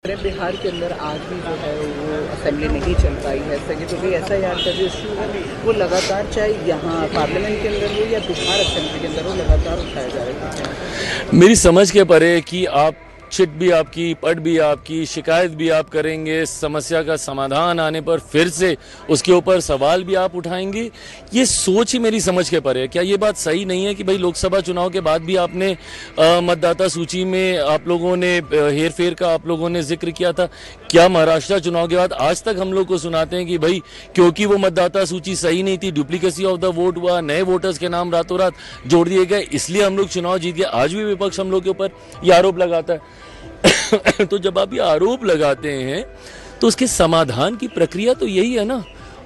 पूरे बिहार के अंदर आज भी जो है वो असेंबली नहीं चल पाई है सही, क्योंकि SIR का जो इशू है वो लगातार, चाहे यहाँ पार्लियामेंट के अंदर हो या बिहार असेंबली के अंदर हो, लगातार उठाया जा रहा है। मेरी समझ के परे कि आप चिट भी आपकी, पट भी आपकी, शिकायत भी आप करेंगे, समस्या का समाधान आने पर फिर से उसके ऊपर सवाल भी आप उठाएंगे, ये सोच ही मेरी समझ के परे है। क्या ये बात सही नहीं है कि भाई लोकसभा चुनाव के बाद भी आपने मतदाता सूची में आप लोगों ने हेर फेर का आप लोगों ने जिक्र किया था? क्या महाराष्ट्र चुनाव के बाद आज तक हम लोग को सुनाते हैं कि भाई क्योंकि वो मतदाता सूची सही नहीं थी, डुप्लीकेसी ऑफ द वोट हुआ, नए वोटर्स के नाम रातों रात जोड़ दिए गए, इसलिए हम लोग चुनाव जीत गए? आज भी विपक्ष हम लोग के ऊपर ये आरोप लगाता है। तो जब आप ये आरोप लगाते हैं तो उसके समाधान की प्रक्रिया तो यही है ना,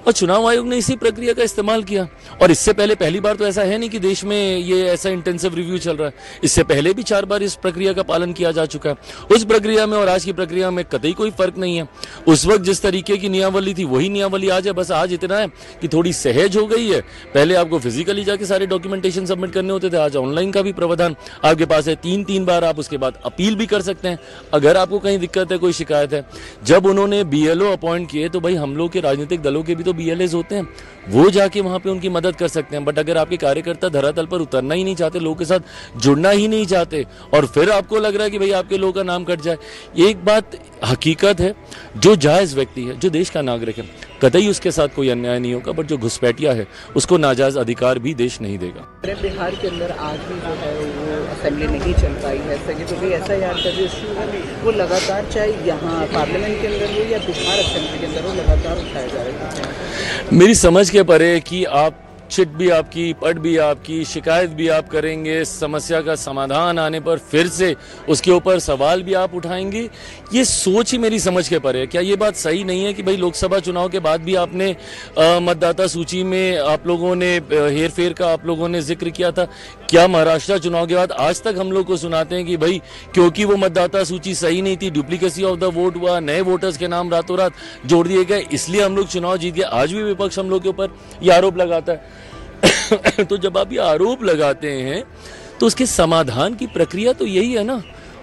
और चुनाव आयोग ने इसी प्रक्रिया का इस्तेमाल किया। और इससे पहले पहली बार तो ऐसा है नहीं कि देश में ये ऐसा इंटेंसिव रिव्यू चल रहा है, इससे पहले भी 4 बार इस प्रक्रिया का पालन किया जा चुका है। उस प्रक्रिया में और आज की प्रक्रिया में कतई कोई फर्क नहीं है। उस वक्त जिस तरीके की नियमावली थी वही नियमावली आज है, बस आज इतना है कि थोड़ी सहज हो गई है। पहले आपको फिजिकली जाके सारे डॉक्यूमेंटेशन सबमिट करने होते थे, आज ऑनलाइन का भी प्रावधान आपके पास है। 3 बार आप उसके बाद अपील भी कर सकते हैं अगर आपको कहीं दिक्कत है, कोई शिकायत है। जब उन्होंने BLO अपॉइंट किए तो भाई हम लोग के राजनीतिक दलों के भी तो BLAs होते हैं, वो जाके वहां पे उनकी मदद कर सकते हैं। बट अगर आपके कार्यकर्ता धरातल पर उतरना ही नहीं चाहते, लोगों के साथ जुड़ना ही नहीं चाहते, और फिर आपको लग रहा है कि भाई आपके लोगों का नाम कट जाए, एक बात हकीकत है, जो जायज व्यक्ति है, जो देश का नागरिक है, कतई उसके साथ कोई अन्याय नहीं होगा। बट जो घुसपैठिया है उसको नाजायज अधिकार भी देश नहीं देगा। पूरे बिहार के अंदर आज भी जो है वो असेंबली नहीं चल पाई है सही, क्योंकि SIR का जो इशू है वो लगातार, चाहे यहाँ पार्लियामेंट के अंदर हो या बिहार असेंबली के अंदर हो, लगातार उठाया जा रहा है। मेरी समझ के परे कि आप चिट भी आपकी, पट भी आपकी, शिकायत भी आप करेंगे, समस्या का समाधान आने पर फिर से उसके ऊपर सवाल भी आप उठाएंगे, ये सोच ही मेरी समझ के परे है। क्या ये बात सही नहीं है कि भाई लोकसभा चुनाव के बाद भी आपने मतदाता सूची में आप लोगों ने हेर फेर का आप लोगों ने जिक्र किया था? क्या महाराष्ट्र चुनाव के बाद आज तक हम लोग को सुनाते हैं कि भाई क्योंकि वो मतदाता सूची सही नहीं थी, डुप्लीकेसी ऑफ द वोट हुआ, नए वोटर्स के नाम रातों रात जोड़ दिए गए, इसलिए हम लोग चुनाव जीत गए? आज भी विपक्ष हम लोग के ऊपर ये आरोप लगाता है। तो जब आप ये आरोप लगाते हैं तो उसके समाधान की प्रक्रिया तो यही है ना,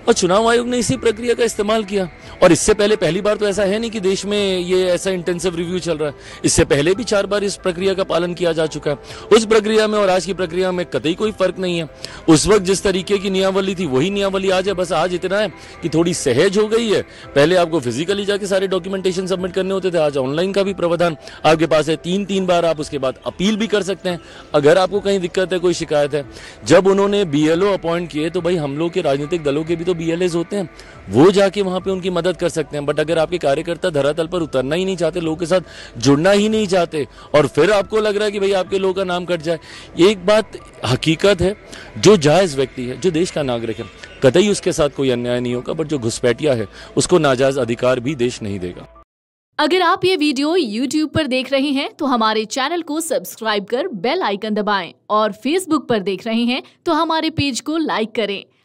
और चुनाव आयोग ने इसी प्रक्रिया का इस्तेमाल किया। और इससे पहले पहली बार तो ऐसा है नहीं कि देश में ये ऐसा इंटेंसिव रिव्यू चल रहा है, इससे पहले भी 4 बार इस प्रक्रिया का पालन किया जा चुका है। उस प्रक्रिया में और आज की प्रक्रिया में कतई कोई फर्क नहीं है। उस वक्त जिस तरीके की नियमावली थी वही नियमावली आज है, बस आज इतना है कि थोड़ी सहज हो गई है। पहले आपको फिजिकली जाके सारे डॉक्यूमेंटेशन सबमिट करने होते थे, आज ऑनलाइन का भी प्रावधान आपके पास है। 3 बार आप उसके बाद अपील भी कर सकते हैं अगर आपको कहीं दिक्कत है, कोई शिकायत है। जब उन्होंने BLO अपॉइंट किए तो भाई हम लोग के राजनीतिक दलों के भी तो BLAs होते हैं, वो जाके वहां पे उनकी मदद कर सकते हैं। बट अगर आपके कार्यकर्ता धरातल पर उतरना ही नहीं चाहते, लोगों के साथ जुड़ना ही नहीं चाहते, और फिर आपको लग रहा है कि भाई आपके लोगों का नाम कट जाए, एक बात हकीकत है, जो जायज व्यक्ति है, जो देश का नागरिक है, कतई उसके साथ कोई अन्याय नहीं होगा। बट जो घुसपैठिया है उसको नाजायज अधिकार भी देश नहीं देगा। अगर आप ये वीडियो YouTube पर देख रहे हैं तो हमारे चैनल को सब्सक्राइब कर बेल आइकन दबाएं, और Facebook पर देख रहे हैं तो हमारे पेज को लाइक करें।